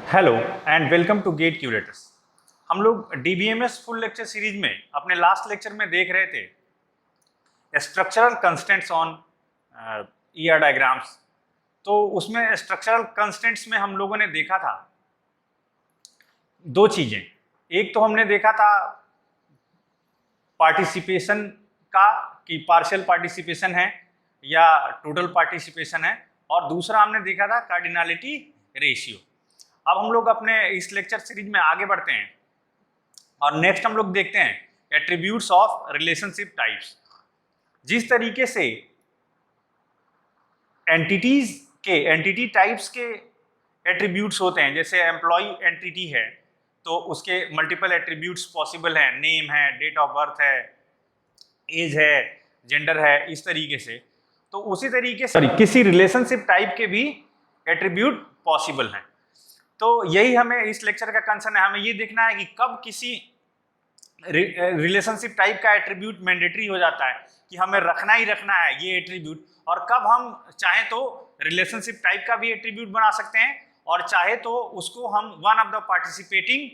Hello and welcome to gate curators. हम लोग DBMS full lecture series में अपने लास्ट लेक्चर में देख रहे थे structural constants on ER diagrams. तो उसमें स्ट्रक्चरल कंस्टेंट्स में हम लोगों ने देखा था दो चीजें। एक तो हमने देखा था पार्टिसिपेशन का कि पार्शियल पार्टिसिपेशन है या टोटल पार्टिसिपेशन है, और दूसरा हमने देखा था कार्डिनलिटी रेशियो। अब हम लोग अपने इस लेक्चर सीरीज में आगे बढ़ते हैं और नेक्स्ट हम लोग देखते हैं एट्रीब्यूट्स ऑफ रिलेशनशिप टाइप्स। जिस तरीके से एंटिटी टाइप्स के एट्रीब्यूट्स होते हैं, जैसे एम्प्लॉय एंटिटी है तो उसके मल्टीपल एट्रीब्यूट्स पॉसिबल हैं, नेम है, डेट ऑफ बर्थ है, एज है, जेंडर है, इस तरीके से। तो उसी तरीके से किसी रिलेशनशिप टाइप के भी एट्रीब्यूट पॉसिबल हैं। तो यही हमें इस लेक्चर का कंसर्न है। हमें ये देखना है कि कब किसी रिलेशनशिप टाइप का एट्रीब्यूट मैंडेटरी हो जाता है कि हमें रखना ही रखना है ये एट्रीब्यूट, और कब हम चाहे तो रिलेशनशिप टाइप का भी एट्रीब्यूट बना सकते हैं और चाहे तो उसको हम one of the participating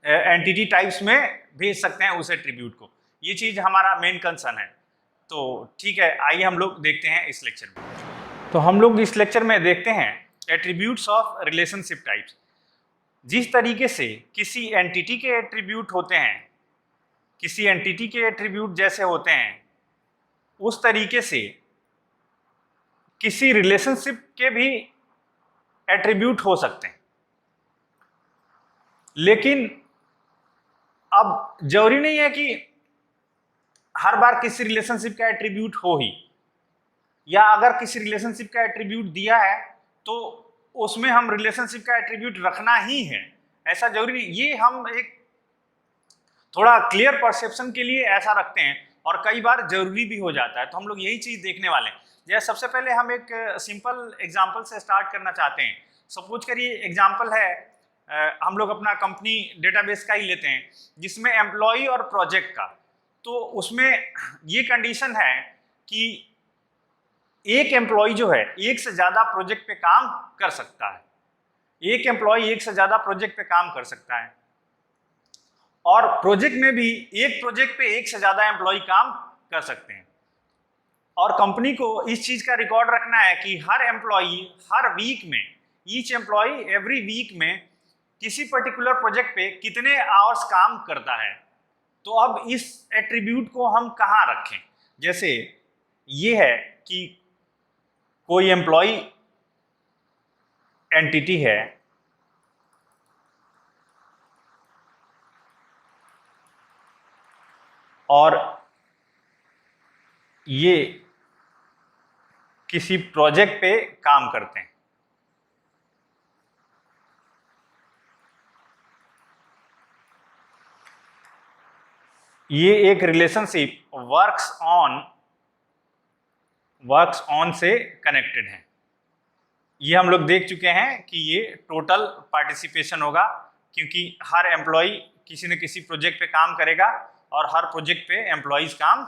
entity types में भेज सकते हैं उस एट्रीब्यूट को। ये चीज हमारा मेन कंसर्न है। तो ठीक है, आइए हम लोग देखते हैं इस लेक्चर में। तो हम लोग इस लेक्चर में देखते हैं एट्रीब्यूट्स ऑफ रिलेशनशिप टाइप्स। जिस तरीके से किसी एंटिटी के एट्रीब्यूट होते हैं, किसी एंटिटी के एट्रीब्यूट जैसे होते हैं, उस तरीके से किसी रिलेशनशिप के भी एट्रीब्यूट हो सकते हैं। लेकिन अब जरूरी नहीं है कि हर बार किसी रिलेशनशिप का एट्रीब्यूट हो ही, या अगर किसी रिलेशनशिप का एट्रीब्यूट दिया है तो उसमें हम रिलेशनशिप का एट्रीब्यूट रखना ही है, ऐसा जरूरी नहीं। ये हम एक थोड़ा क्लियर परसेप्शन के लिए ऐसा रखते हैं और कई बार जरूरी भी हो जाता है। तो हम लोग यही चीज देखने वाले हैं। जैसे सबसे पहले हम एक सिंपल एग्जांपल से स्टार्ट करना चाहते हैं। सपोज करिए एग्जांपल है, हम लोग अपना कंपनी डेटाबेस का ही लेते हैं जिसमें एम्प्लॉय और प्रोजेक्ट का। तो उसमें ये कंडीशन है कि एक एम्प्लॉय जो है एक से ज्यादा प्रोजेक्ट पे काम कर सकता है, एक एम्प्लॉय एक से ज्यादा प्रोजेक्ट पे काम कर सकता है, और प्रोजेक्ट में भी एक प्रोजेक्ट पे एक से ज्यादा एम्प्लॉय काम कर सकते हैं। और कंपनी को इस चीज का रिकॉर्ड रखना है कि हर एम्प्लॉय हर वीक में, ईच एम्प्लॉय एवरी वीक में किसी पर्टिकुलर प्रोजेक्ट पे कितने आवर्स काम करता है। तो अब इस एट्रीब्यूट को हम कहाँ रखें? जैसे ये है कि कोई एम्प्लॉय एंटिटी है और ये किसी प्रोजेक्ट पे काम करते हैं। ये एक रिलेशनशिप वर्क्स ऑन से कनेक्टेड है। ये हम लोग देख चुके हैं कि ये टोटल पार्टिसिपेशन होगा, क्योंकि हर एम्प्लॉय किसी न किसी प्रोजेक्ट पे काम करेगा और हर प्रोजेक्ट पे एम्प्लॉयज काम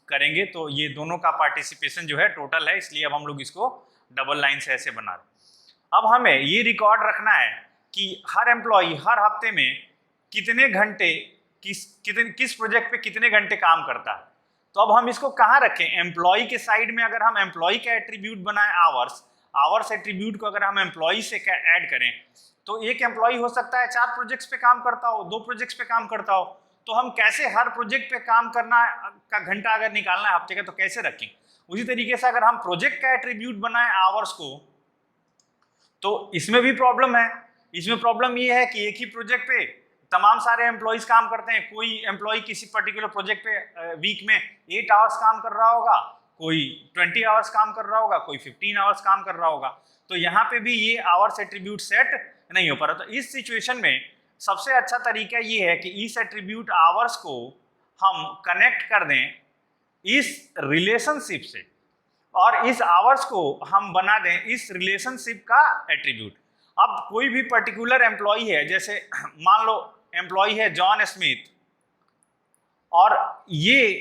करेंगे। तो ये दोनों का पार्टिसिपेशन जो है टोटल है, इसलिए अब हम लोग इसको डबल लाइन से ऐसे बना रहे। अब हमें ये रिकॉर्ड रखना है कि हर एम्प्लॉय हर हफ्ते में कितने घंटे किस प्रोजेक्ट पे कितने घंटे काम करता है। तो अब हम इसको कहाँ रखें? एम्प्लॉय के साइड में अगर हम एम्प्लॉय का एट्रीब्यूट बनाए आवर्स एट्रीब्यूट को अगर हम एम्प्लॉय से ऐड करें तो एक एम्प्लॉय हो सकता है 4 प्रोजेक्ट्स पे काम करता हो, 2 प्रोजेक्ट्स पे काम करता हो। तो हम कैसे हर प्रोजेक्ट पे काम करना का घंटा अगर निकालना है हफ्ते का तो कैसे रखें? उसी तरीके से अगर हम प्रोजेक्ट का एट्रीब्यूट बनाए आवर्स को, तो इसमें भी प्रॉब्लम है। इसमें प्रॉब्लम ये है कि एक ही प्रोजेक्ट पे तमाम सारे एम्प्लॉयज काम करते हैं। कोई एम्प्लॉय किसी पर्टिकुलर प्रोजेक्ट पे वीक में 8 आवर्स काम कर रहा होगा, कोई 20 आवर्स काम कर रहा होगा, कोई 15 आवर्स काम कर रहा होगा। तो यहाँ पे भी ये आवर्स एट्रीब्यूट सेट नहीं हो पा रहा। तो इस सिचुएशन में सबसे अच्छा तरीका ये है कि इस एट्रीब्यूट आवर्स को हम कनेक्ट कर दें इस रिलेशनशिप से, और इस आवर्स को हम बना दें इस रिलेशनशिप का एट्रीब्यूट। अब कोई भी पर्टिकुलर एम्प्लॉय है, जैसे मान लो एम्प्लॉय है जॉन स्मिथ और ये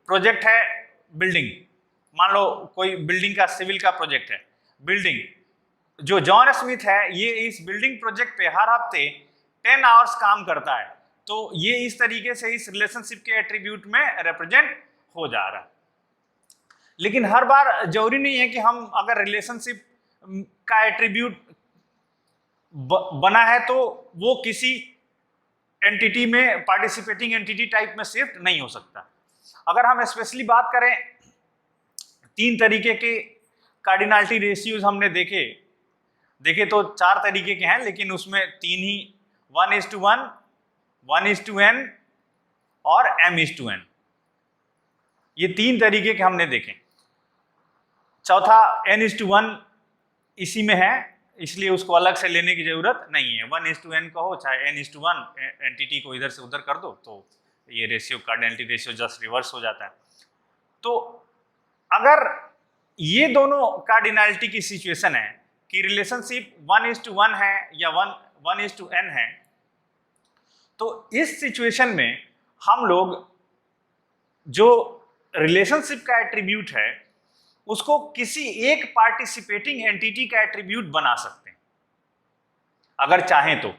प्रोजेक्ट है बिल्डिंग। मान लो कोई बिल्डिंग का सिविल का प्रोजेक्ट है, बिल्डिंग जो जॉन स्मिथ है ये इस बिल्डिंग प्रोजेक्ट पे हर हफ्ते 10 आवर्स काम करता है, तो ये इस तरीके से इस रिलेशनशिप के एट्रीब्यूट में रिप्रेजेंट हो जा रहा है। लेकिन हर बार जरूरी नहीं है कि हम अगर रिलेशनशिप का एट्रीब्यूट बना है तो वो किसी एंटिटी में, पार्टिसिपेटिंग एंटिटी टाइप में शिफ्ट नहीं हो सकता। अगर हम स्पेशली बात करें, 3 तरीके के कार्डिनलिटी रेशियोज हमने देखे तो 4 तरीके के हैं, लेकिन उसमें 3 ही 1:1, 1:n और m:n, ये 3 तरीके के हमने देखे। चौथा n:1 इसी में है, इसलिए उसको अलग से लेने की जरूरत नहीं है। 1:n कहो चाहे n:1, एंटिटी को इधर से उधर कर दो तो ये ratio, cardinality ratio just reverse हो जाता है। तो अगर ये दोनों कार्डिनलिटी की सिचुएशन है कि रिलेशनशिप 1:1 है या 1:n है, तो इस सिचुएशन में हम लोग जो रिलेशनशिप का एट्रीब्यूट है उसको किसी एक पार्टिसिपेटिंग एंटिटी का एट्रीब्यूट बना सकते हैं अगर चाहें तो,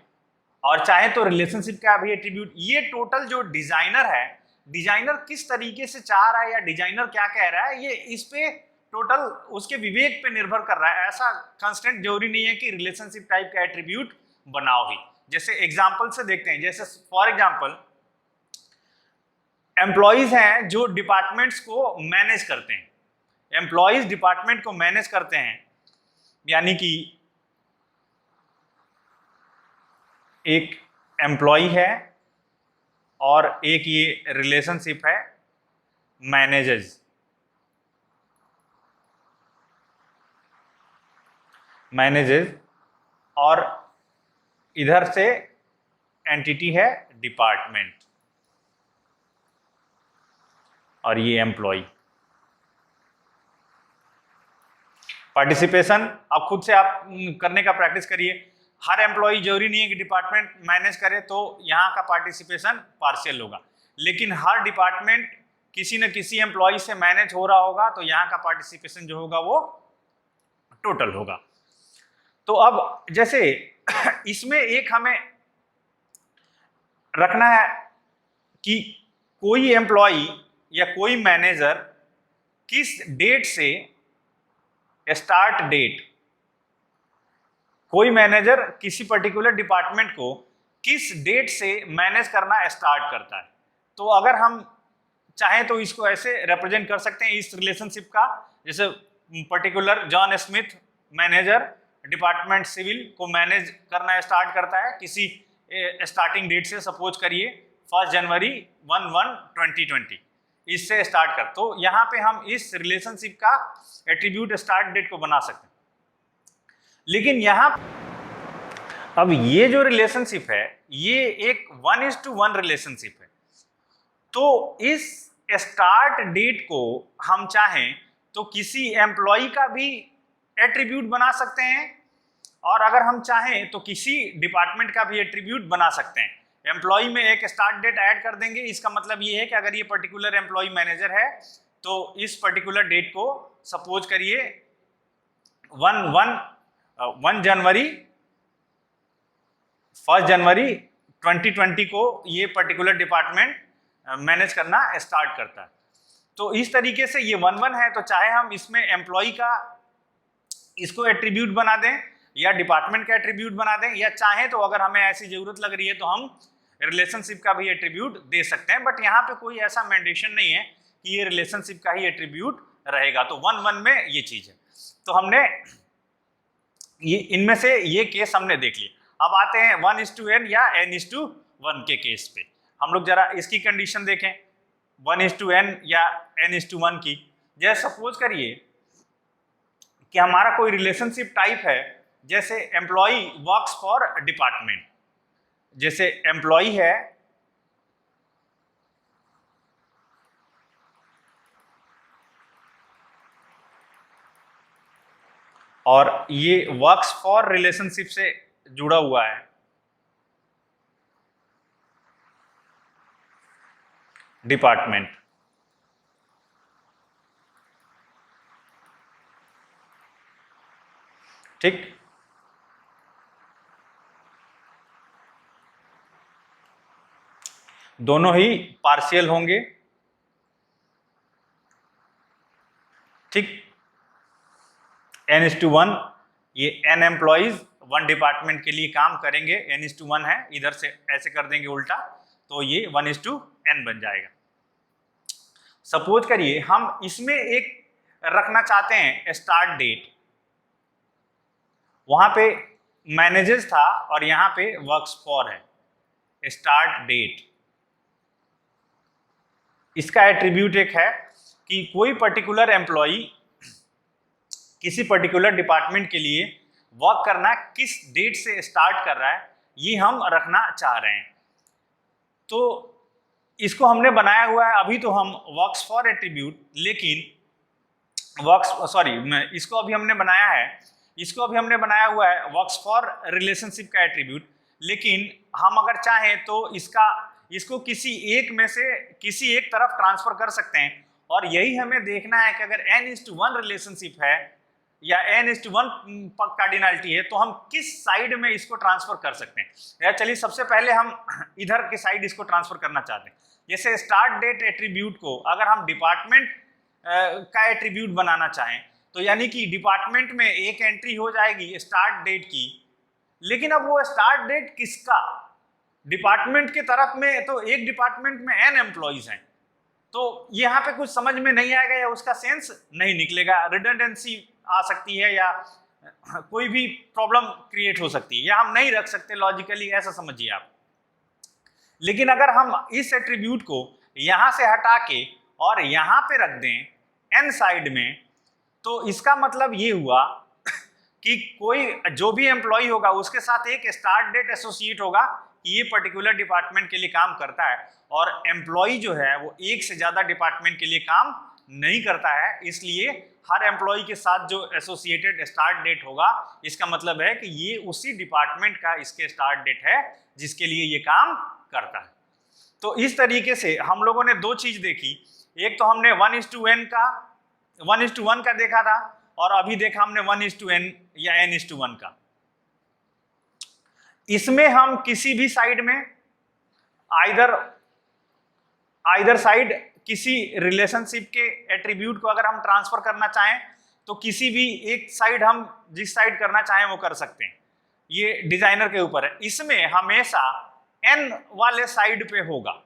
और चाहें तो रिलेशनशिप का भी एट्रीब्यूट। ये टोटल जो डिजाइनर है, डिजाइनर किस तरीके से चाह रहा है या डिजाइनर क्या कह रहा है, ये इस पे टोटल उसके विवेक पे निर्भर कर रहा है। ऐसा कंस्टेंट जरूरी नहीं है कि रिलेशनशिप टाइप का एट्रीब्यूट बनाओ ही। जैसे एग्जांपल से देखते हैं, जैसे फॉर एग्जांपल एम्प्लॉइज हैं जो डिपार्टमेंट्स को मैनेज करते हैं, एम्प्लॉइज डिपार्टमेंट को मैनेज करते हैं, यानी कि एक एम्प्लॉय है और एक ये रिलेशनशिप है मैनेजर्स, और इधर से एंटिटी है डिपार्टमेंट और ये एम्प्लॉय। पार्टिसिपेशन आप खुद से आप करने का प्रैक्टिस करिए। हर एम्प्लॉय जरूरी नहीं है कि डिपार्टमेंट मैनेज करे तो यहाँ का पार्टिसिपेशन पार्शियल होगा, लेकिन हर डिपार्टमेंट किसी न किसी एम्प्लॉय से मैनेज हो रहा होगा तो यहाँ का पार्टिसिपेशन जो होगा वो टोटल होगा। तो अब जैसे इसमें एक हमें रखना है कि कोई एम्प्लॉय या कोई मैनेजर किस डेट से स्टार्ट डेट, कोई मैनेजर किसी पर्टिकुलर डिपार्टमेंट को किस डेट से मैनेज करना स्टार्ट करता है। तो अगर हम चाहें तो इसको ऐसे रिप्रेजेंट कर सकते हैं इस रिलेशनशिप का, जैसे particular John Smith manager department civil को मैनेज करना स्टार्ट करता है किसी स्टार्टिंग डेट से, सपोज करिए 1 जनवरी 1/1/2020 इससे स्टार्ट कर। तो यहाँ पे हम इस रिलेशनशिप का एट्रीब्यूट स्टार्ट डेट को बना सकते हैं। लेकिन यहाँ अब ये जो रिलेशनशिप है ये एक 1:1 रिलेशनशिप है, तो इस स्टार्ट डेट को हम चाहें तो किसी एम्प्लॉय का भी एट्रीब्यूट बना सकते हैं, और अगर हम चाहें तो किसी डिपार्टमेंट का भी एट्रीब्यूट बना सकते हैं। एम्प्लॉय में एक स्टार्ट डेट ऐड कर देंगे, इसका मतलब ये है कि अगर ये पर्टिकुलर एम्प्लॉय मैनेजर है तो इस पर्टिकुलर डेट को सपोज करिए 1 जनवरी 2020 को ये पर्टिकुलर डिपार्टमेंट मैनेज करना स्टार्ट करता है। तो इस तरीके से ये 1/1 है, तो चाहे हम इसमें एम्प्लॉय का इसको एट्रीब्यूट बना दें या डिपार्टमेंट का एट्रीब्यूट बना दें, या चाहें तो अगर हमें ऐसी जरूरत लग रही है तो हम रिलेशनशिप का भी एट्रीब्यूट दे सकते हैं। बट यहाँ पे कोई ऐसा मैंडेशन नहीं है कि ये रिलेशनशिप का ही एट्रीब्यूट रहेगा। तो 1/1 में ये चीज है। तो हमने ये इनमें से ये केस हमने देख लिया। अब आते हैं 1:n या n:1 के केस पे। हम लोग जरा इसकी कंडीशन देखें 1:n या n:1 की। जैसे सपोज करिए कि हमारा कोई रिलेशनशिप टाइप है, जैसे एम्प्लॉय वर्क्स फॉर डिपार्टमेंट, जैसे एम्प्लॉय है और ये वर्क्स फॉर रिलेशनशिप से जुड़ा हुआ है डिपार्टमेंट। ठीक, दोनों ही पार्शियल होंगे, ठीक। n:1, ये n एम्प्लॉइज 1 डिपार्टमेंट के लिए काम करेंगे, n:1 है, इधर से ऐसे कर देंगे उल्टा, तो ये 1:n बन जाएगा। सपोज करिए हम इसमें एक रखना चाहते हैं स्टार्ट डेट, वहां पे मैनेजेस था और यहां पे वर्क्स फॉर है, स्टार्ट डेट। इसका एट्रीब्यूट एक है कि कोई पर्टिकुलर एम्प्लॉई किसी पर्टिकुलर डिपार्टमेंट के लिए वर्क करना किस डेट से स्टार्ट कर रहा है, ये हम रखना चाह रहे हैं। तो इसको हमने बनाया हुआ है अभी, तो हम वर्क्स फॉर एट्रीब्यूट, लेकिन इसको अभी हमने बनाया हुआ है वर्क्स फॉर रिलेशनशिप का एट्रीब्यूट, लेकिन हम अगर चाहें तो इसको किसी एक तरफ ट्रांसफर कर सकते हैं। और यही हमें देखना है कि अगर n:1 रिलेशनशिप है या n:1 कार्डिनलिटी है तो हम किस साइड में इसको ट्रांसफर कर सकते हैं। चलिए सबसे पहले हम इधर के साइड इसको ट्रांसफर करना चाहते हैं। जैसे स्टार्ट डेट एट्रीब्यूट को अगर हम डिपार्टमेंट का एट्रीब्यूट बनाना चाहें तो यानी कि डिपार्टमेंट में एक एंट्री हो जाएगी स्टार्ट डेट की, लेकिन अब वो स्टार्ट डेट किसका, डिपार्टमेंट के तरफ में, तो एक डिपार्टमेंट में n एम्प्लॉइज हैं, तो यहाँ पे कुछ समझ में नहीं आएगा या उसका सेंस नहीं निकलेगा, रिडंडेंसी आ सकती है या कोई भी प्रॉब्लम क्रिएट हो सकती है, या हम नहीं रख सकते लॉजिकली, ऐसा समझिए आप। लेकिन अगर हम इस एट्रीब्यूट को यहां से हटा के और यहां पे रख दें n साइड में, तो इसका मतलब ये हुआ कि कोई जो भी एम्प्लॉय होगा उसके साथ एक स्टार्ट डेट एसोसिएट होगा कि ये पर्टिकुलर डिपार्टमेंट के लिए काम करता है, और एम्प्लॉय जो है वो एक से ज्यादा डिपार्टमेंट के लिए काम नहीं करता है, इसलिए हर एम्प्लॉय के साथ जो एसोसिएटेड स्टार्ट डेट होगा इसका मतलब है कि ये उसी डिपार्टमेंट का इसके स्टार्ट डेट है जिसके लिए ये काम करता है। तो इस तरीके से हम लोगों ने दो चीज देखी, एक तो हमने 1:1 का देखा था, और अभी देखा हमने 1:n या n:1 का। इसमें हम किसी भी साइड में आइदर साइड किसी रिलेशनशिप के एट्रीब्यूट को अगर हम ट्रांसफर करना चाहें तो किसी भी एक साइड हम जिस साइड करना चाहें वो कर सकते हैं, ये डिजाइनर के ऊपर है। इसमें हमेशा n वाले साइड पे होगा,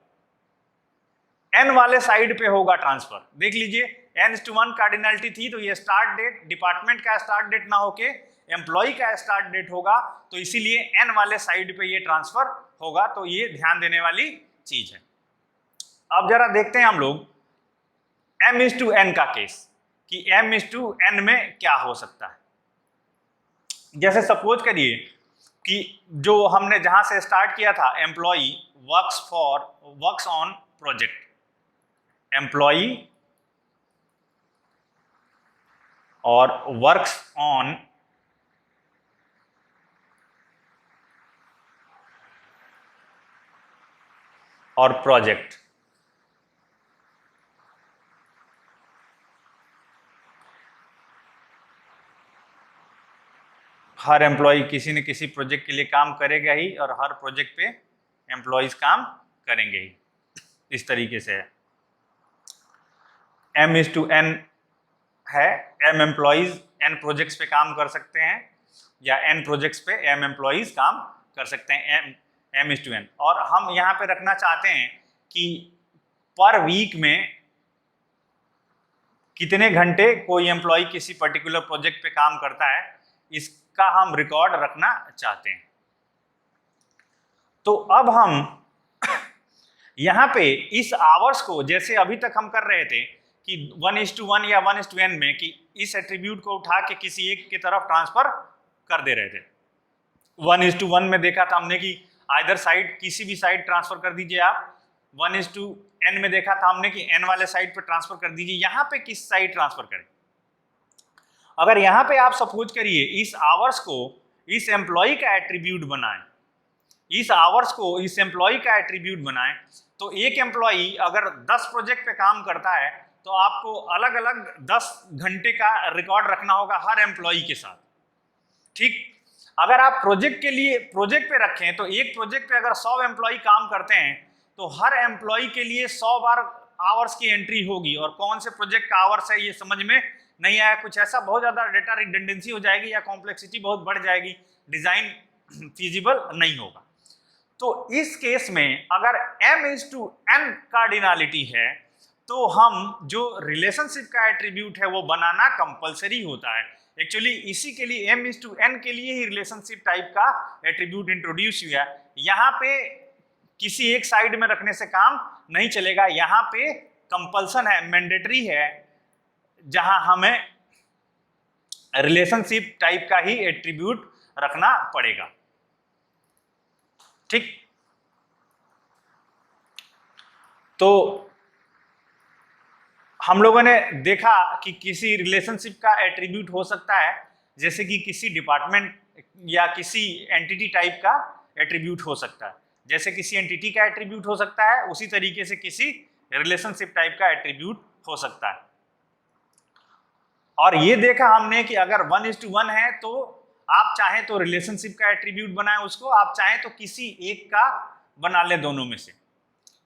n वाले साइड पे होगा ट्रांसफर। देख लीजिए n:1 कार्डिनलिटी थी तो ये स्टार्ट डेट डिपार्टमेंट का स्टार्ट डेट ना होके एम्प्लॉय का स्टार्ट डेट होगा, तो इसीलिए n वाले साइड पे ये ट्रांसफर होगा, तो ये ध्यान देने वाली चीज है। अब जरा देखते हैं हम लोग m:n का केस कि m:n में क्या हो सकता है। जैसे सपोज करिए कि जो हमने जहां से स्टार्ट किया था, employee works on project, employee और वर्क्स ऑन और प्रोजेक्ट। हर एम्प्लॉय किसी न किसी प्रोजेक्ट के लिए काम करेगा ही, और हर प्रोजेक्ट पे एम्प्लॉयज काम करेंगे ही, इस तरीके से है। m:n है, m एम्प्लॉयज n प्रोजेक्ट्स पे काम कर सकते हैं, या n प्रोजेक्ट्स पे m एम्प्लॉयज काम कर सकते हैं, m:n। और हम यहाँ पे रखना चाहते हैं कि पर वीक में कितने घंटे कोई एम्प्लॉय किसी पर्टिकुलर प्रोजेक्ट पे काम करता है, इसका हम रिकॉर्ड रखना चाहते हैं। तो अब हम यहाँ पे इस आवर्स को, जैसे अभी तक हम कर रहे थे कि 1:1 या 1:n में, कि इस एट्रीब्यूट को उठा के किसी एक की तरफ ट्रांसफर कर दे रहे थे। 1:1 में देखा था हमने कि आइदर साइड, किसी भी साइड ट्रांसफर कर दीजिए आप। 1:n में देखा था हमने कि n वाले साइड पे ट्रांसफर कर दीजिए। यहाँ पे किस साइड ट्रांसफर करें? अगर यहाँ पे आप सपोज करिए इस आवर्स को इस एम्प्लॉय का एट्रीब्यूट बनाएं, इस आवर्स को इस एम्प्लॉय का एट्रीब्यूट बनाएं, तो एक एम्प्लॉय अगर 10 प्रोजेक्ट पे काम करता है तो आपको अलग अलग 10 घंटे का रिकॉर्ड रखना होगा हर एम्प्लॉय के साथ, ठीक। अगर आप प्रोजेक्ट पे रखें तो एक प्रोजेक्ट पे अगर 100 एम्प्लॉय काम करते हैं तो हर एम्प्लॉय के लिए 100 बार आवर्स की एंट्री होगी, और कौन से प्रोजेक्ट का आवर्स है ये समझ में नहीं आया, कुछ ऐसा बहुत ज्यादा डेटा रिडंडेंसी हो जाएगी या कॉम्प्लेक्सिटी बहुत बढ़ जाएगी, डिजाइन फीजिबल नहीं होगा। तो इस केस में अगर m/n कार्डिनलिटी है तो हम जो रिलेशनशिप का एट्रीब्यूट है वो बनाना कंपलसरी होता है। एक्चुअली इसी के लिए m/n के लिए ही रिलेशनशिप टाइप का एट्रीब्यूट इंट्रोड्यूस हुआ है। यहाँ पे किसी एक साइड में रखने से काम नहीं चलेगा, यहाँ पे कंपल्सन है, मैंडेटरी है, जहां हमें रिलेशनशिप टाइप का ही एट्रीब्यूट रखना पड़ेगा। ठीक, तो हम लोगों ने देखा कि किसी रिलेशनशिप का एट्रीब्यूट हो सकता है, जैसे कि किसी डिपार्टमेंट या किसी एंटिटी टाइप का एट्रीब्यूट हो सकता है, जैसे किसी एंटिटी का एट्रीब्यूट हो सकता है, उसी तरीके से किसी रिलेशनशिप टाइप का एट्रीब्यूट हो सकता है। और ये देखा हमने कि अगर 1:1 है तो आप चाहें तो रिलेशनशिप का एट्रीब्यूट बनाएं उसको, आप चाहें तो किसी एक का बना लें दोनों में से।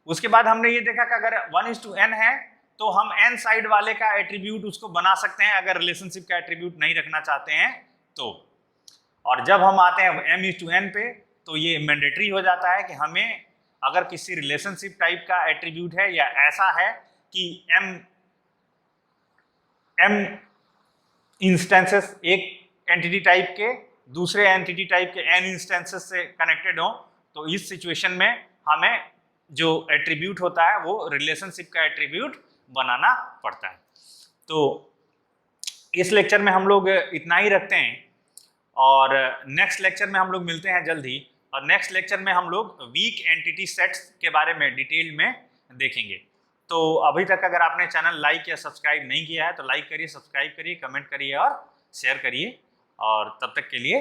उसके बाद हमने ये देखा कि अगर 1:n है तो हम n साइड वाले का एट्रीब्यूट उसको बना सकते हैं अगर रिलेशनशिप का एट्रीब्यूट नहीं रखना चाहते हैं तो। और जब हम आते हैं m/n पे तो ये मैंडेटरी हो जाता है कि हमें अगर किसी रिलेशनशिप टाइप का एट्रीब्यूट है या ऐसा है कि m इंस्टेंसेस एक एंटिटी टाइप के दूसरे एंटिटी टाइप के n इंस्टेंसेस से कनेक्टेड हो, तो इस सिचुएशन में हमें जो एट्रीब्यूट होता है वो रिलेशनशिप का एट्रीब्यूट बनाना पड़ता है। तो इस लेक्चर में हम लोग इतना ही रखते हैं, और नेक्स्ट लेक्चर में हम लोग मिलते हैं जल्द ही, और नेक्स्ट लेक्चर में हम लोग वीक एंटिटी सेट्स के बारे में डिटेल में देखेंगे। तो अभी तक अगर आपने चैनल लाइक या सब्सक्राइब नहीं किया है तो लाइक करिए, सब्सक्राइब करिए, कमेंट करिए और शेयर करिए, और तब तक के लिए